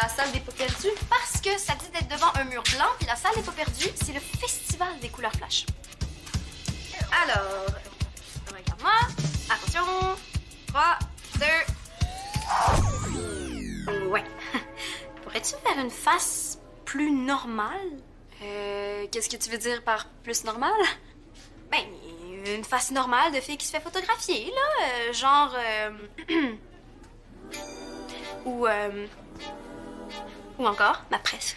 la salle des pas perdus parce que ça dit d'être devant un mur blanc, puis la salle des pas perdus, c'est le festival des couleurs flash. Alors, regarde-moi. Attention. 3, 2... Ouais. Pourrais-tu faire une face plus normale? Qu'est-ce que tu veux dire par plus normale? Ben, une face normale de fille qui se fait photographier, là. Genre... Ou encore, ma presse.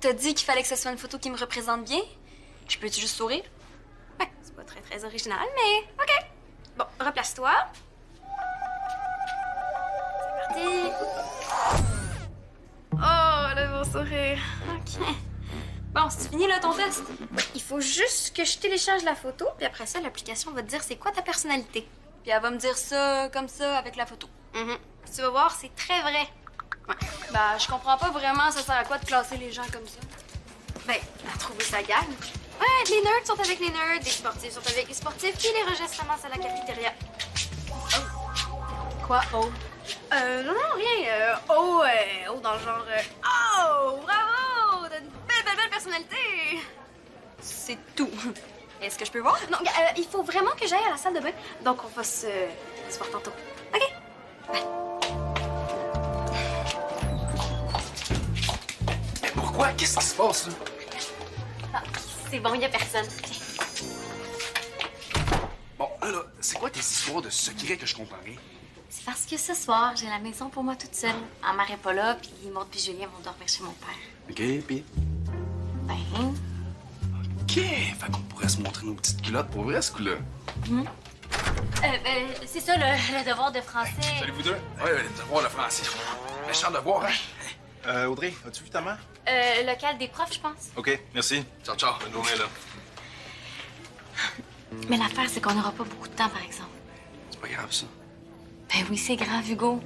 T'as dit qu'il fallait que ce soit une photo qui me représente bien? Je peux-tu juste sourire? Ouais, c'est pas très, très original, mais OK. Bon, replace-toi. C'est parti. Oh, le beau sourire. OK. Bon, c'est fini, là, ton test? Il faut juste que je télécharge la photo, puis après ça, l'application va te dire c'est quoi ta personnalité. Puis elle va me dire ça, comme ça, avec la photo. Tu vas voir, c'est très vrai. Ouais. Ben, je comprends pas vraiment ça sert à quoi de classer les gens comme ça. Ben, à trouver sa gang. Ouais, les nerds sont avec les nerds, les sportifs sont avec les sportifs, puis les rejettes se ramassent à la cafétéria. Oh. Quoi, oh? Non, rien. Oh dans le genre... oh, bravo! T'as une belle personnalité! C'est tout. Est-ce que je peux voir? Non, il faut vraiment que j'aille à la salle de bain. Donc, on va se voir tantôt. OK? Bye. Mais pourquoi? Qu'est-ce qui se passe, là? Ah, c'est bon, il y a personne. Bon, là, c'est quoi tes histoires de secrets que je comprends rien? C'est parce que ce soir, j'ai la maison pour moi toute seule. Ma mère est pas là, puis Maud et Julien vont dormir chez mon père. OK, puis... Ben... OK, fait qu'on pourrait se montrer nos petites culottes pour vrai, ce coup-là. C'est ça, le devoir de français. Salut, vous deux. Ouais, le devoir de français. Méchant devoir, hein? Audrey, as-tu vu ta mère? Local des profs, je pense. OK, merci. Ciao, ciao. Bonne journée, là. Mais l'affaire, c'est qu'on n'aura pas beaucoup de temps, par exemple. C'est pas grave, ça. Ben oui, c'est grave, Hugo.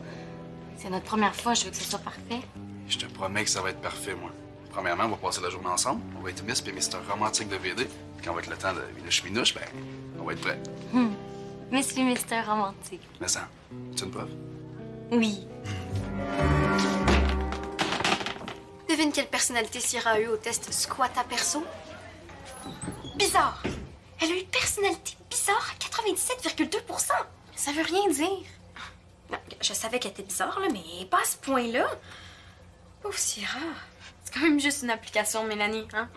C'est notre première fois, je veux que ce soit parfait. Je te promets que ça va être parfait, moi. Premièrement, on va passer la journée ensemble. On va être Miss et Mr. Romantique de VD. Puis quand on va être le temps de minouche-minouche, ben, on va être prêts. Miss puis Mister Romantique. Mais ça, tu une preuve? Oui. Devine quelle personnalité Sierra a eu au test Squat à perso? Bizarre. Elle a eu une personnalité bizarre à 97,2%. Ça veut rien dire. Non, je savais qu'elle était bizarre, là, mais pas à ce point-là. Pauvre Sierra. C'est quand même juste une application, Mélanie, hein?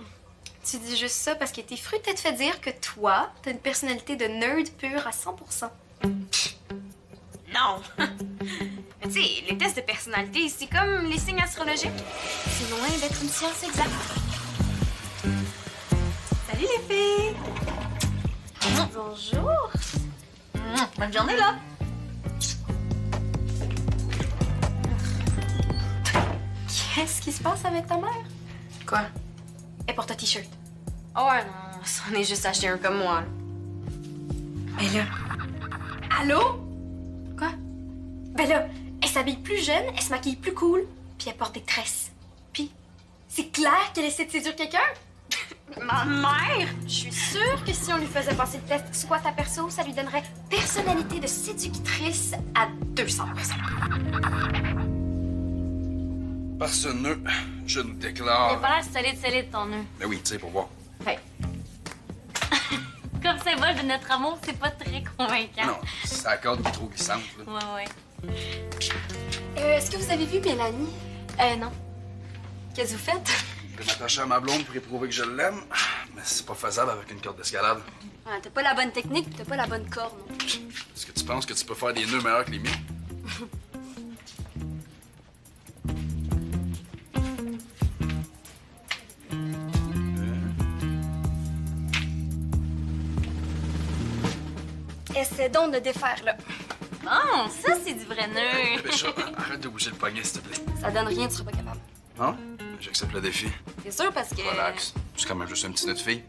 Tu dis juste ça parce que tes fruits t'ont fait dire que toi, t'as une personnalité de nerd pure à 100%. Non! Mais tu sais, les tests de personnalité, c'est comme les signes astrologiques. C'est loin d'être une science exacte. Salut les filles! Bonjour! Bonne journée, là! Qu'est-ce qui se passe avec ta mère? Quoi? Elle porte un t-shirt. Oh ouais, non, c'en est juste acheté un comme moi. Mais là... Allô? Quoi? Ben là, elle s'habille plus jeune, elle se maquille plus cool, puis elle porte des tresses. Puis, c'est clair qu'elle essaie de séduire quelqu'un? Ma mère? Je suis sûre que si on lui faisait passer le test squat à perso, ça lui donnerait personnalité de séductrice à 200%. Par ce nœud, je nous Il a déclare... pas l'air solide ton nœud. Ben oui, tu sais, pour voir. Ouais. Comme symbole de notre amour, c'est pas très convaincant. Non, c'est la corde qui est trop glissante, là. Ouais. Est-ce que vous avez vu Mélanie? Non. Qu'est-ce que vous faites? Je vais m'attacher à ma blonde pour éprouver que je l'aime, mais c'est pas faisable avec une corde d'escalade. Ah, t'as pas la bonne technique, pis t'as pas la bonne corde, non? Est-ce que tu penses que tu peux faire des nœuds meilleurs que les miens? Essaie donc de défaire, là. Bon, ça, c'est du vrai nœud. Bécha, arrête de bouger le poignet, s'il te plaît. Ça donne rien, tu seras pas capable. Non? J'accepte le défi. C'est sûr, parce que... Relax. C'est quand même juste un petit nœud de fille.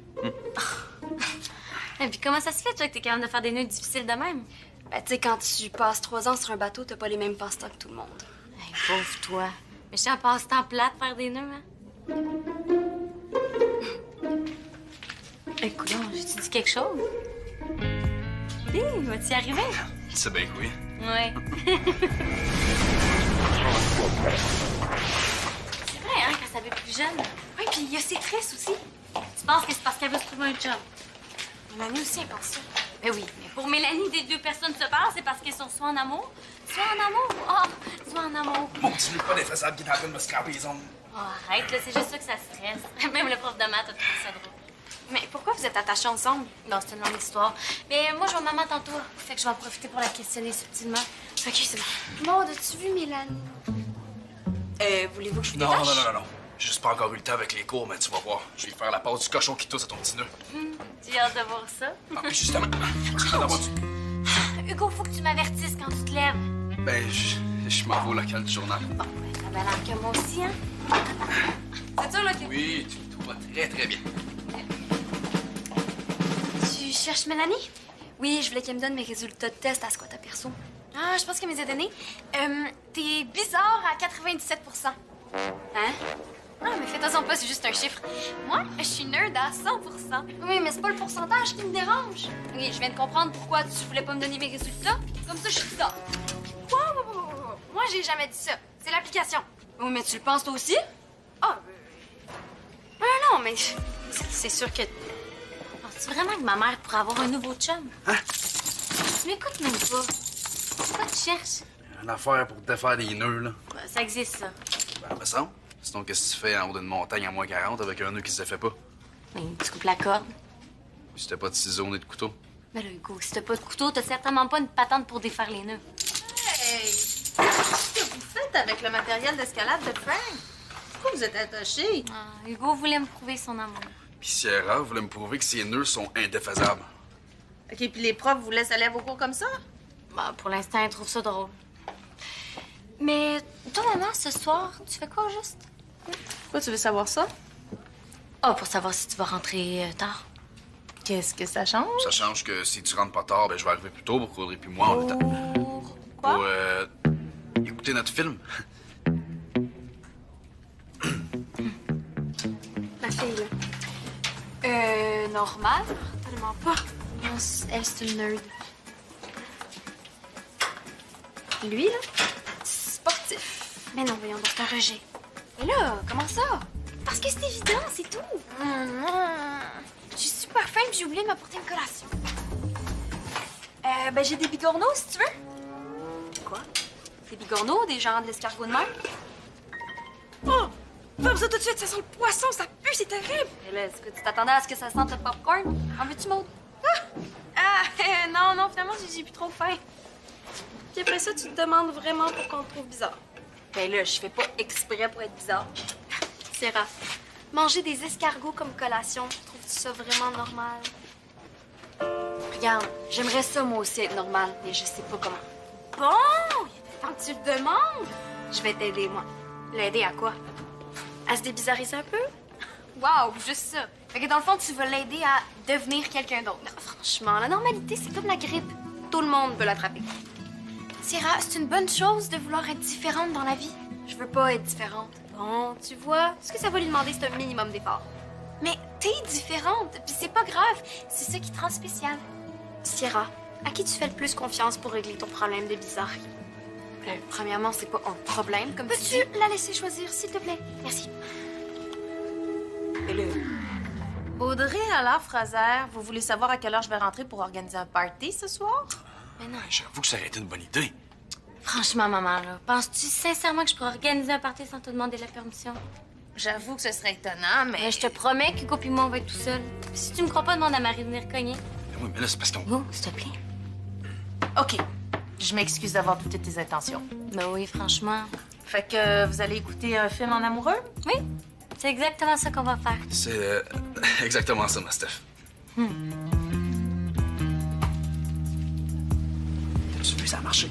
Et puis comment ça se fait, toi, que t'es capable de faire des nœuds difficiles de même? Ben, tu sais, quand tu passes 3 ans sur un bateau, t'as pas les mêmes passe-temps que tout le monde. Hey, pauvre toi. Mais je suis en passe-temps plat de faire des nœuds, hein? Écoute, j'ai-tu dit quelque chose? Hé, vas-tu y arriver? C'est bien que oui. Ouais. C'est vrai, hein, quand ça avait plus jeune. Oui, puis il y a ses tristes aussi. Tu penses que c'est parce qu'elle veut se trouver un job? Mélanie aussi, elle pense ça. Mais oui, mais pour Mélanie, des deux personnes se parlent, c'est parce qu'elles sont soit en amour, soit en amour. Oh, soit en amour. Mon Dieu, pas d'effaçable qui est en train de me scraper les ongles. Oh, arrête, là, c'est juste ça que ça stresse. Même le prof de maths a trouvé ça drôle. Mais pourquoi vous êtes attachés ensemble? Non, c'est une longue histoire. Mais moi, je vois maman tantôt. Fait que je vais en profiter pour la questionner subtilement. OK, c'est bon. Maud, as-tu vu Mélanie? Voulez-vous que je vous Non, détache? non, non, non, non. J'ai juste pas encore eu le temps avec les cours, mais tu vas voir. Je vais faire la pause du cochon qui tousse à ton petit nœud. J'ai hâte de voir ça. Ah, puis justement, parce que d'avoir du... Hugo, faut que tu m'avertisses quand tu te lèves. Ben, je m'en vais au local du journal. Bon, ouais, ça va l'air que moi aussi, hein? C'est sûr, là, que... Oui, tout va très, très bien. Tu cherches Mélanie? Oui, je voulais qu'elle me donne mes résultats de test à Squat à perso. Ah, je pense qu'elle me les a donnés. T'es bizarre à 97 %. Hein? Ah, mais fais-toi-en pas, c'est juste un chiffre. Moi, je suis nerd à 100 %. Oui, mais c'est pas le pourcentage qui me dérange. Oui, je viens de comprendre pourquoi tu voulais pas me donner mes résultats. Comme ça, je suis bizarre. Wow. Moi, j'ai jamais dit ça. C'est l'application. Oui, mais tu le penses toi aussi? Ah, non, mais c'est sûr que... Penses-tu vraiment que ma mère pourrait avoir un nouveau chum? Hein? Tu m'écoutes même pas. Pourquoi tu cherches? Une affaire pour te défaire des nœuds, là. Ça existe, ça. Ben, me semble. Sinon, qu'est-ce que tu fais en haut d'une montagne à moins 40 avec un nœud qui se défait pas? Oui, tu coupes la corde. Si t'as pas de ciseaux ni de couteau. Mais là, Hugo, si t'as pas de couteau, t'as certainement pas une patente pour défaire les nœuds. Hey! Qu'est-ce que vous faites avec le matériel d'escalade de Frank? Pourquoi vous êtes attachés? Ah, Hugo voulait me prouver son amour. Puis Sierra voulait me prouver que ses nœuds sont indéfaisables. OK, puis les profs vous laissent aller à vos cours comme ça? Bah, pour l'instant, elle trouve ça drôle. Mais toi, maman, ce soir, tu fais quoi, juste? Pourquoi tu veux savoir ça? Ah, pour savoir si tu vas rentrer tard. Qu'est-ce que ça change? Ça change que si tu rentres pas tard, ben je vais arriver plus tôt pour qu'Audrey puis moi, on est Quoi? pour écouter notre film. Ma fille, là. Normal? Tellement pas. Non, elle, c'est une nerd. Lui, là, sportif. Mais non, voyons donc, c'est un rejet. Mais là, comment ça? Parce que c'est évident, c'est tout. Je suis super faim puis j'ai oublié de m'apporter une collation. Ben, j'ai des bigorneaux, si tu veux. Quoi? Des bigorneaux, des genres de l'escargot de mer? Oh! Ferme ça tout de suite, ça sent le poisson, ça pue, c'est terrible! Et là, est-ce que tu t'attendais à ce que ça sente le popcorn? En veux-tu, Maud? Non, finalement, j'ai plus trop faim. Puis après ça, tu te demandes vraiment pourquoi on te trouve bizarre. Ben là, je fais pas exprès pour être bizarre. Sierra, manger des escargots comme collation, trouves-tu ça vraiment normal? Regarde, j'aimerais ça moi aussi être normal, mais je sais pas comment. Bon, tant que tu le demandes, je vais t'aider, moi. L'aider à quoi? À se débizarriser un peu? Wow, juste ça. Fait que dans le fond, tu veux l'aider à devenir quelqu'un d'autre. Franchement, la normalité, c'est comme la grippe. Tout le monde peut l'attraper. Sierra, c'est une bonne chose de vouloir être différente dans la vie. Je veux pas être différente. Bon, tu vois, ce que ça va lui demander, c'est un minimum d'effort. Mais t'es différente, puis c'est pas grave. C'est ça qui te rend spéciale. Sierra, à qui tu fais le plus confiance pour régler ton problème de bizarrerie? Premièrement, c'est pas un problème, comme tu dis. Peux-tu la laisser choisir, s'il te plaît? Merci. Audrey, alors, Fraser, vous voulez savoir à quelle heure je vais rentrer pour organiser un party ce soir? Mais non. J'avoue que ça aurait été une bonne idée. Franchement, maman, là, penses-tu sincèrement que je pourrais organiser un party sans te demander la permission? J'avoue que ce serait étonnant, mais... Mais je te promets qu'Hugo puis moi, on va être tout seul. Si tu me crois pas, demande à Marie de venir cogner. Mais oui, mais là, c'est parce qu'on... Hugo, s'il te plaît. OK. Je m'excuse d'avoir douté de tes intentions. Ben oui, franchement. Fait que vous allez écouter un film en amoureux? Oui, c'est exactement ça qu'on va faire. C'est exactement ça, ma Steph. Tu veux, ça a marché.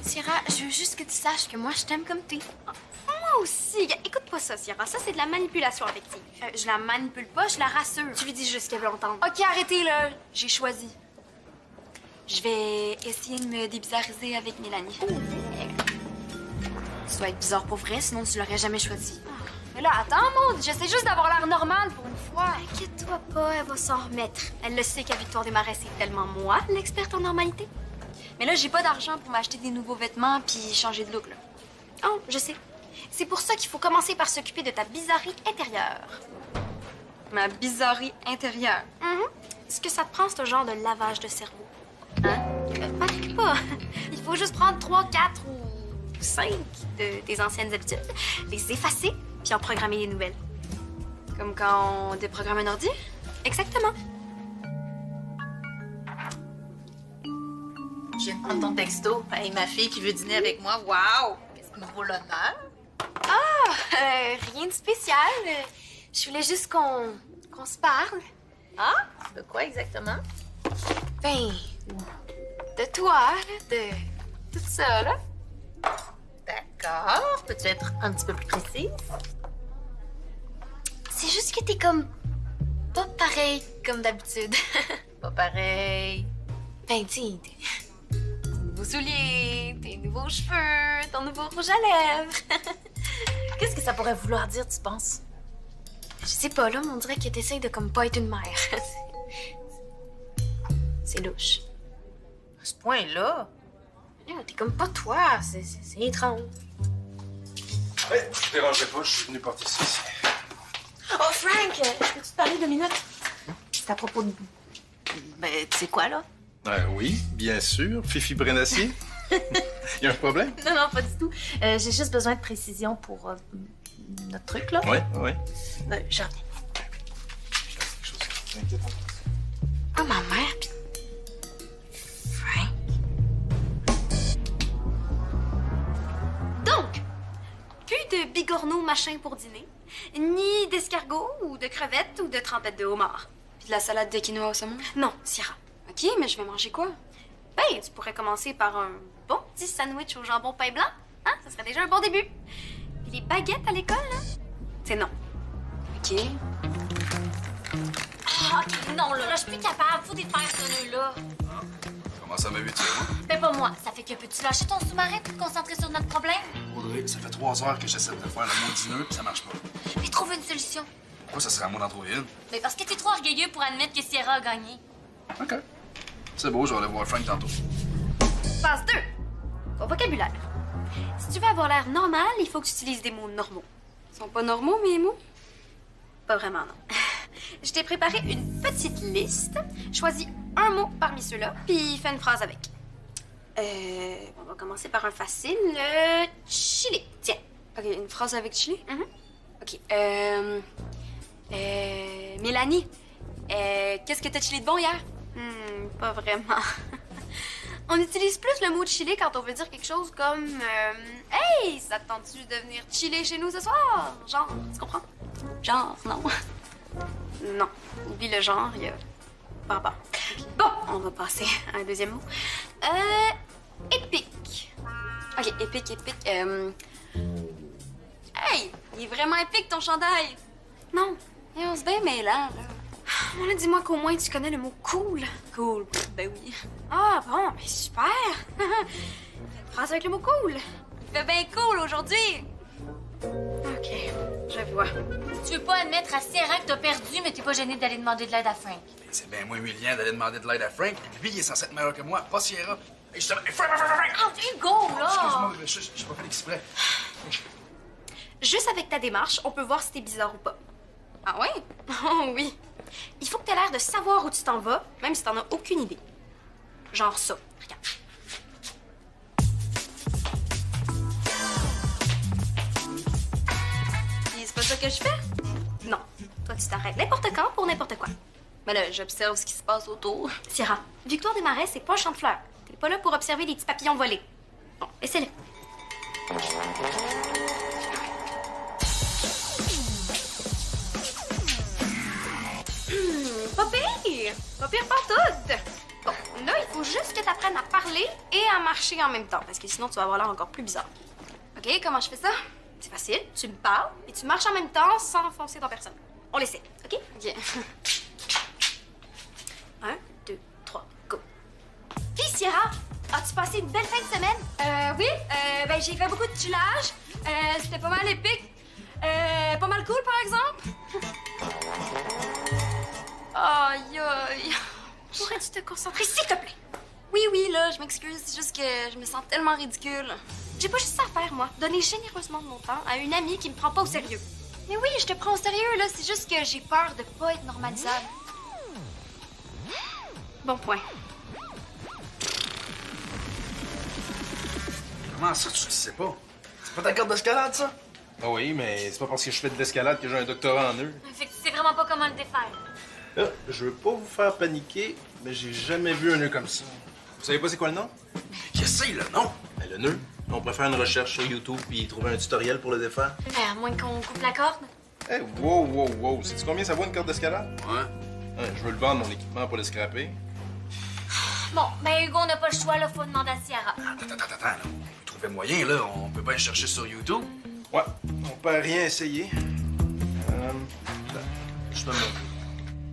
Sierra, je veux juste que tu saches que moi, je t'aime comme t'es. Moi aussi. Écoute pas ça, Sierra. Ça, c'est de la manipulation affective. Je la manipule pas, je la rassure. Tu lui dis juste ce qu'elle veut entendre. OK, arrêtez, là. J'ai choisi. Je vais essayer de me débizarriser avec Mélanie. Ça doit être bizarre pour vrai, sinon tu l'aurais jamais choisi. Mais là, attends, Maud. J'essaie juste d'avoir l'air normal pour une fois. Inquiète-toi pas, elle va s'en remettre. Elle le sait qu'à Victoire des Marais, c'est tellement moi, l'experte en normalité. Mais là, j'ai pas d'argent pour m'acheter des nouveaux vêtements puis changer de look, là. Oh, je sais. C'est pour ça qu'il faut commencer par s'occuper de ta bizarrerie intérieure. Ma bizarrerie intérieure? Est-ce que ça te prend, ce genre de lavage de cerveau? Hein? Panique pas. Il faut juste prendre 3, 4 ou 5 de tes anciennes habitudes, les effacer, puis en programmer des nouvelles. Comme quand on déprogramme un ordi? Exactement. Je viens de prendre ton texto. Hey, ma fille qui veut dîner avec moi. Wow! Qu'est-ce qui me vaut l'honneur? Rien de spécial. Je voulais juste qu'on se parle. Ah? De quoi exactement? Ben, de toi, là, de tout ça, là. D'accord. Peux-tu être un petit peu plus précise? C'est juste que t'es comme pas pareil comme d'habitude. Pas pareil. Ben, tiens, tes nouveaux souliers, tes nouveaux cheveux, ton nouveau rouge à lèvres. Qu'est-ce que ça pourrait vouloir dire, tu penses? Je sais pas, là, mais on dirait que t'essayes de comme pas être une mère. C'est louche. À ce point-là? Là, t'es comme pas toi, c'est étrange. Ouais, je te dérangerai pas, je suis venu porter ça ici. Oh, Frank! Peux-tu te parler 2 minutes? C'est à propos de... Ben, tu sais quoi, là? Oui, bien sûr. Fifi Brenassier. Y a un problème? Non, non, pas du tout. J'ai juste besoin de précision pour notre truc, là. Oui, oui. Je reviens. Quelque chose d'inquiétant. Ah, ma mère, pis... Frank. Donc, plus de bigorneaux machin pour dîner, ni d'escargots ou de crevettes ou de trempettes de homard. Puis de la salade de quinoa au saumon? Non, Sierra. OK, mais je vais manger quoi? Ben, tu pourrais commencer par un bon petit sandwich au jambon pain blanc. Hein? Ça serait déjà un bon début. Puis les baguettes à l'école, là? C'est non. OK. Ah, OK, non, là, je suis plus capable. Faut défaire ce nœud-là. Comment ça m'habitue, moi? Ben, pas moi. Ça fait que peux-tu lâcher ton sous-marin pour te concentrer sur notre problème? Audrey, ça fait 3 heures que j'essaie de faire le mot nœud puis ça marche pas. Mais trouve une solution. Pourquoi ça serait à moi d'en trouver une? Ben, parce que t'es trop orgueilleux pour admettre que Sierra a gagné. OK. C'est beau, je vais aller voir Frank tantôt. Phase 2. Ton vocabulaire. Si tu veux avoir l'air normal, il faut que tu utilises des mots normaux. Ils sont pas normaux, mes mots? Pas vraiment, non. Je t'ai préparé une petite liste. Choisis un mot parmi ceux-là, puis fais une phrase avec. On va commencer par un facile. Chili. Tiens. OK, une phrase avec chili? OK. Mélanie, qu'est-ce que t'as chillé de bon hier? Pas vraiment. On utilise plus le mot chiller quand on veut dire quelque chose comme Hey, ça te tente-tu de venir chiller chez nous ce soir? Genre, tu comprends? Genre, non. Non. Oublie le genre, il y a pas bon. Bon, on va passer à un deuxième mot. Épique. OK, épique. Hey, il est vraiment épique ton chandail. Non, et on se bien mêlant, là. Là, dis-moi qu'au moins tu connais le mot cool. Cool, ben oui. Ah bon, ben super. Une phrase avec le mot cool. Il fait bien cool aujourd'hui. OK, je vois. Tu veux pas admettre à Sierra que t'as perdu, mais t'es pas gêné d'aller demander de l'aide à Frank. Ben, c'est bien moins humiliant d'aller demander de l'aide à Frank. Lui, il est censé être meilleur que moi, pas Sierra. Hey, Frank! Ah, Hugo, là! Excuse-moi, mais je suis pas fait exprès. Juste avec ta démarche, on peut voir si t'es bizarre ou pas. Ah ouais? Oh oui. Il faut que t'aies l'air de savoir où tu t'en vas, même si t'en as aucune idée. Genre ça. Regarde. Puis c'est pas ça que je fais? Non. Toi, tu t'arrêtes n'importe quand pour n'importe quoi. Mais là, j'observe ce qui se passe autour. Sierra, Victoire des Marais, c'est pas un champ de fleurs. T'es pas là pour observer les petits papillons volés. Bon, essaie-le. Pas pire! Pas pire pantoute! Bon, là, il faut juste que tu apprennes à parler et à marcher en même temps, parce que sinon, tu vas avoir l'air encore plus bizarre. OK, comment je fais ça? C'est facile. Tu me parles et tu marches en même temps sans foncer dans personne. On l'essaie, OK? OK. 1, 2, 3, go. Puis, Sierra, as-tu passé une belle fin de semaine? Oui. Ben, j'ai fait beaucoup de chillage. C'était pas mal épique. Pas mal cool, par exemple. Aïe, aïe. Pourrais-tu te concentrer, s'il te plaît? Oui, oui, là, je m'excuse. C'est juste que je me sens tellement ridicule. J'ai pas juste ça à faire, moi. Donner généreusement de mon temps à une amie qui me prend pas au sérieux. Mais oui, je te prends au sérieux, là. C'est juste que j'ai peur de pas être normalisable. Bon point. Comment ça, tu le sais pas? C'est pas ta carte d'escalade, ça? Ah oui, mais c'est pas parce que je fais de l'escalade que j'ai un doctorat en nœuds. Fait que tu sais vraiment pas comment le défaire. Là, je veux pas vous faire paniquer, mais j'ai jamais vu un nœud comme ça. Vous savez pas c'est quoi le nom? Qu'est-ce que c'est, le nom? Ben, le nœud. On pourrait faire une recherche sur YouTube puis trouver un tutoriel pour le défaire. À moins qu'on coupe la corde. Hey, wow, wow, wow. Sais-tu combien ça vaut une carte d'escalade? Ouais. Ouais, je veux le vendre, mon équipement, pour le scraper. Bon, ben Hugo, on n'a pas le choix, là. Faut demander à Sierra. Attends, là. On peut trouver moyen, là. On peut pas aller chercher sur YouTube. Ouais, on peut rien essayer. Je te montre.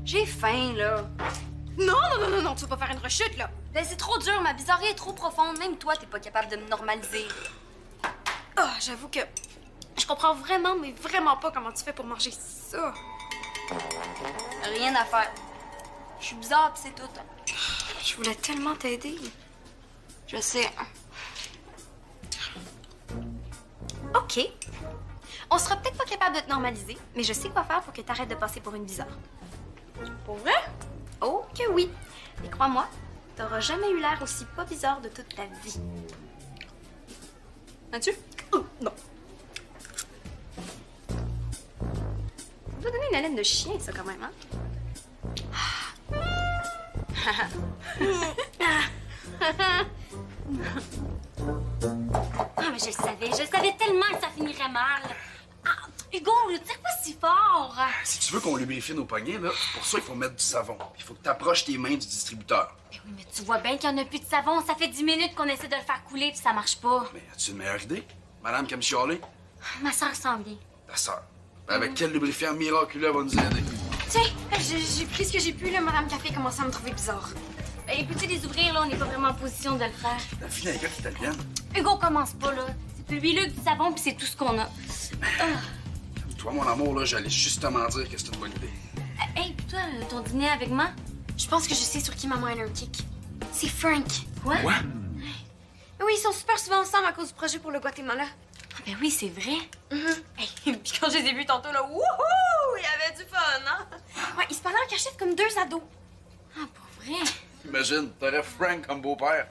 J'ai faim, là. Non, tu vas pas faire une rechute, là. Ben, c'est trop dur, ma bizarrerie est trop profonde. Même toi, t'es pas capable de me normaliser. Ah, j'avoue que je comprends vraiment, mais vraiment pas comment tu fais pour manger ça. Rien à faire. Je suis bizarre, pis c'est tout. Je voulais tellement t'aider. Je sais. OK. On sera peut-être pas capable de te normaliser, mais je sais quoi faire pour que t'arrêtes de passer pour une bizarre. Pour vrai? Oh que oui. Et crois-moi, t'auras jamais eu l'air aussi pas bizarre de toute ta vie. As-tu? Oh, non. Ça doit donner une haleine de chien, ça, quand même, hein? Ah, mais je le savais tellement que ça finirait mal. Ah, Hugo, ne tire pas si fort. Si tu veux qu'on lubrifie nos poignets, là, pour ça, il faut mettre du savon. Il faut que t'approches tes mains du distributeur. Mais oui, mais tu vois bien qu'il n'y en a plus de savon. Ça fait 10 minutes qu'on essaie de le faire couler puis ça marche pas. Mais as-tu une meilleure idée? Madame Camchiolé? Ma soeur sent bien. Ta sœur. Avec quel lubrifiant miraculeux elle va nous aider? Tiens, j'ai pris ce que j'ai pu, là. Madame Café commence à me trouver bizarre. Et peux-tu les ouvrir, là? On n'est pas vraiment en position de le faire. La vinaigre italienne. Hugo, commence pas, là. C'est de l'huileux, du savon puis c'est tout ce qu'on a. Toi, mon amour, là, j'allais justement dire que c'est une bonne idée. Hey, puis toi, ton dîner avec moi? Je pense que je sais sur qui maman a un kick. C'est Frank. Quoi? Quoi? Oui, ils sont super souvent ensemble à cause du projet pour le Guatemala. Ah, ben oui, c'est vrai. Hey, puis quand je les ai vus tantôt, là, wouhou! Il y avait du fun, hein? Ouais, ils se parlaient en cachette comme deux ados. Ah, pour vrai? Imagine, t'aurais Frank comme beau-père.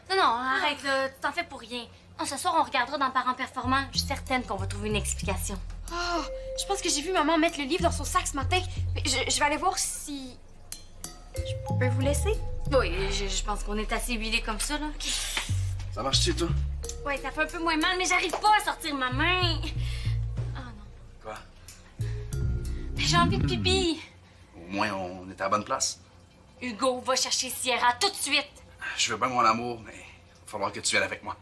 Non, arrête, là. Tu t'en fais pour rien. Non, ce soir, on regardera dans Parents Performants. Je suis certaine qu'on va trouver une explication. Oh, je pense que j'ai vu maman mettre le livre dans son sac ce matin. Mais je vais aller voir si... Je peux vous laisser? Oui, je pense qu'on est assez huilés comme ça, là. Ça marche-tu, toi? Ouais, ça fait un peu moins mal, mais j'arrive pas à sortir ma main. Ah non. Quoi? J'ai envie de pipi. Au moins, on est à la bonne place. Hugo, va chercher Sierra tout de suite. Je veux bien mon amour, mais il va falloir que tu viennes avec moi.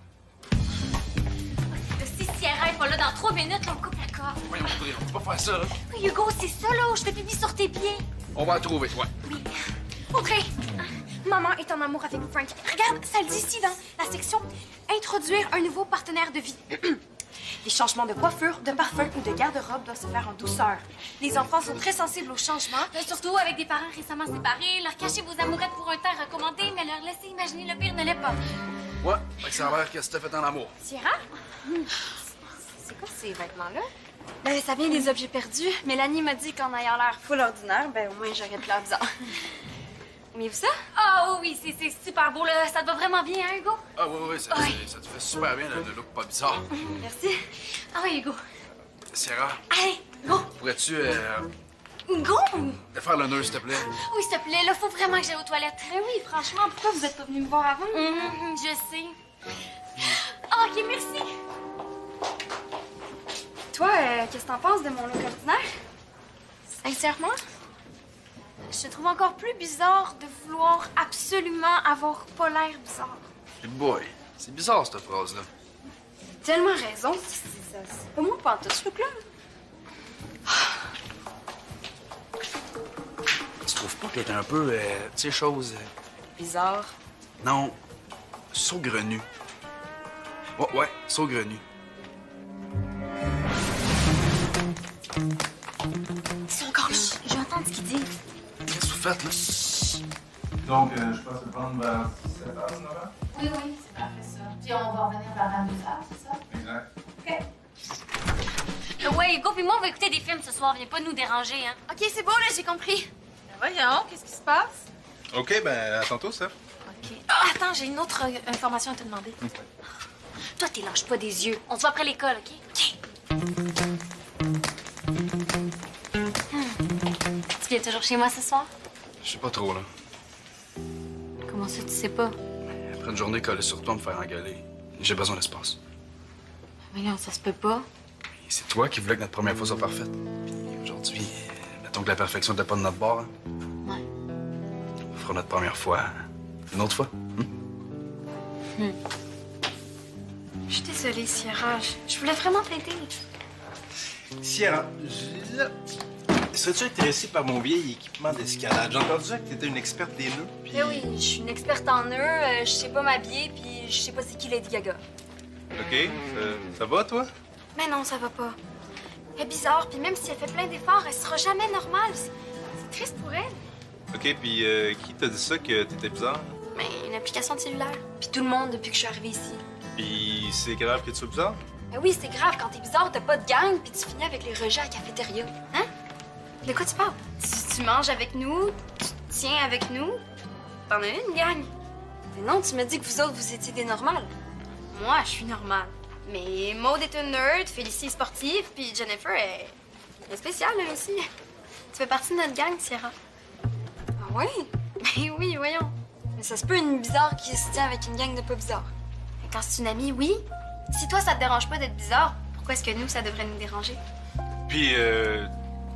Si Sierra est pas là dans 3 minutes, on coupe la corde. Voyons, Audrey, on peut pas faire ça, là. Oui, Hugo, c'est ça, là, où je fais pipi sur tes pieds. On va la trouver, ouais. Oui. Audrey, maman est en amour avec Frank. Regarde, ça le dit ici dans la section « Introduire un nouveau partenaire de vie ». Les changements de coiffure, de parfum ou de garde-robe doivent se faire en douceur. Les enfants sont très sensibles aux changements. Surtout avec des parents récemment séparés, leur cacher vos amourettes pour un temps recommandé, mais leur laisser imaginer le pire ne l'est pas. Ouais, fait que ça a l'air que Steph est en amour. Sierra? C'est quoi ces vêtements-là? Ben, ça vient des objets perdus. Mélanie m'a dit qu'en ayant l'air full ordinaire, ben au moins j'aurais de l'air bizarre. Aimez-vous ça? Oh oui, c'est super beau, là. Ça te va vraiment bien, hein, Hugo? Ah oui, ça te fait super bien, le look pas bizarre. Merci. Ah oui, Hugo. Sierra, Allez, go! pourrais-tu Go! faire le nœud, s'il te plaît? Oui, s'il te plaît, là, faut vraiment que j'aille aux toilettes. Ben oui, franchement, pourquoi vous êtes pas venu me voir avant? Je sais. Ah, OK, merci. Toi, qu'est-ce que t'en penses de mon look ordinaire? Sincèrement? Je te trouve encore plus bizarre de vouloir absolument avoir pas l'air bizarre. Hey boy, c'est bizarre, cette phrase-là. Tellement raison. C'est pas moi pas tout ce look-là. Tu trouves pas qu'elle est un peu, tu sais, chose... Bizarre. Non, saugrenu. Ouais, saugrenu. Ils sont encore là. Je vais entendre ce qu'ils disent. Qu'est-ce que vous faites, là? Donc, je passe le prendre vers c'est la base, Nora? Oui, c'est parfait ça. Puis on va revenir vers 22h, c'est ça? Exact. OK. Ouais, Hugo, puis moi, on va écouter des films ce soir. Viens pas nous déranger, hein. OK, c'est bon, là, j'ai compris. Ben voyons, qu'est-ce qui se passe? OK, ben à tantôt, ça. OK. Ah, attends, j'ai une autre information à te demander. Toi, t'es lâche pas des yeux. On se voit après l'école, OK? OK. Tu viens toujours chez moi ce soir? Je sais pas trop, là. Comment ça, tu sais pas? Après une journée collée sur toi, me faire engueuler, j'ai besoin d'espace. Mais non, ça se peut pas. Et c'est toi qui voulais que notre première fois soit parfaite. Puis aujourd'hui, mettons que la perfection n'était pas de notre bord. Hein? Ouais. On fera notre première fois une autre fois. Je suis désolée, Sierra. Je voulais vraiment t'aider. Sierra, serais-tu intéressée par mon vieil équipement d'escalade? J'ai entendu dire que t'étais une experte des nœuds, puis... Eh oui, je suis une experte en nœuds, je sais pas m'habiller, puis je sais pas c'est qui Lady Gaga. OK, ça va, toi? Mais non, ça va pas. Elle est bizarre, puis même si elle fait plein d'efforts, elle sera jamais normale. C'est triste pour elle. OK, puis qui t'a dit ça, que t'étais bizarre? Mais une application de cellulaire. Puis tout le monde depuis que je suis arrivée ici. Puis c'est grave que tu sois bizarre? Ben oui, c'est grave, quand t'es bizarre, t'as pas de gang, puis tu finis avec les rejets à la cafétéria. Hein? De quoi tu parles? Tu manges avec nous, tu te tiens avec nous. T'en as une gang. Mais non, tu me dis que vous autres, vous étiez des normales. Moi, je suis normale. Mais Maud est une nerd, Félicie est sportive, puis Jennifer est spéciale, elle aussi. Tu fais partie de notre gang, Sierra. Ah oui? Ben oui, voyons. Mais ça se peut une bizarre qui se tient avec une gang de pas bizarres. Et quand c'est une amie, oui. Si toi, ça te dérange pas d'être bizarre, pourquoi est-ce que nous, ça devrait nous déranger? Puis,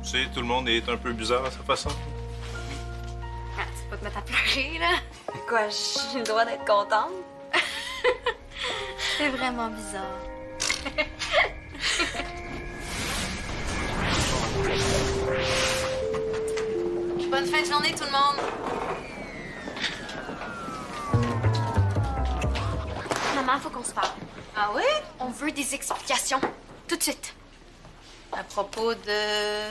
tu sais, tout le monde est un peu bizarre à sa façon. Ah, tu peux pas te mettre à pleurer, là. Quoi, j'ai le droit d'être contente? C'est vraiment bizarre. Bonne fin de journée, tout le monde. Maman, faut qu'on se parle. Ah oui? On veut des explications. Tout de suite. À propos de...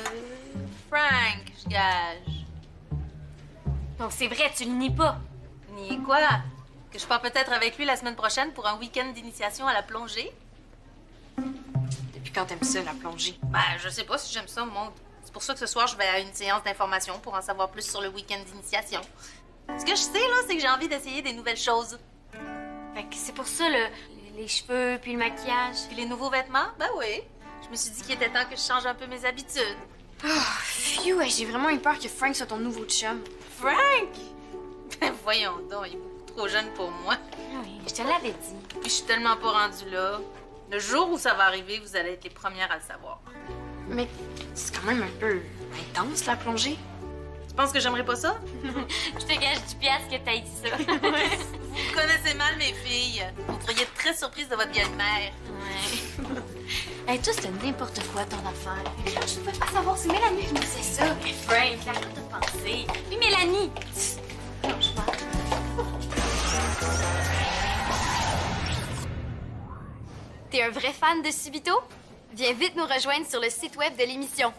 Frank, je gage. Donc c'est vrai, tu le nies pas. Ni quoi? Que je pars peut-être avec lui la semaine prochaine pour un week-end d'initiation à la plongée? Depuis quand t'aimes ça, la plongée? Ben, je sais pas si j'aime ça, Maud. C'est pour ça que ce soir, je vais à une séance d'information pour en savoir plus sur le week-end d'initiation. Ce que je sais, là, c'est que j'ai envie d'essayer des nouvelles choses. Fait que c'est pour ça, les cheveux puis le maquillage. Puis les nouveaux vêtements? Ben oui. Je me suis dit qu'il était temps que je change un peu mes habitudes. Oh, phew, j'ai vraiment eu peur que Frank soit ton nouveau chum. Frank? Ben voyons donc, il est beaucoup trop jeune pour moi. Oui, je te l'avais dit. Puis je suis tellement pas rendue là. Le jour où ça va arriver, vous allez être les premières à le savoir. Mais c'est quand même un peu intense, la plongée. Tu penses que j'aimerais pas ça? Je te gage 10 piastres que t'as dit ça. Vous connaissez mal mes filles. Vous pourriez être très surprise de votre belle-mère. Ouais. Hey, toi, c'était n'importe quoi ton affaire. Je pouvais pas savoir si Mélanie qui me disait ça. Mais Frank, arrête de penser. Puis Mélanie. Franchement. T'es un vrai fan de Subito? Viens vite nous rejoindre sur le site web de l'émission.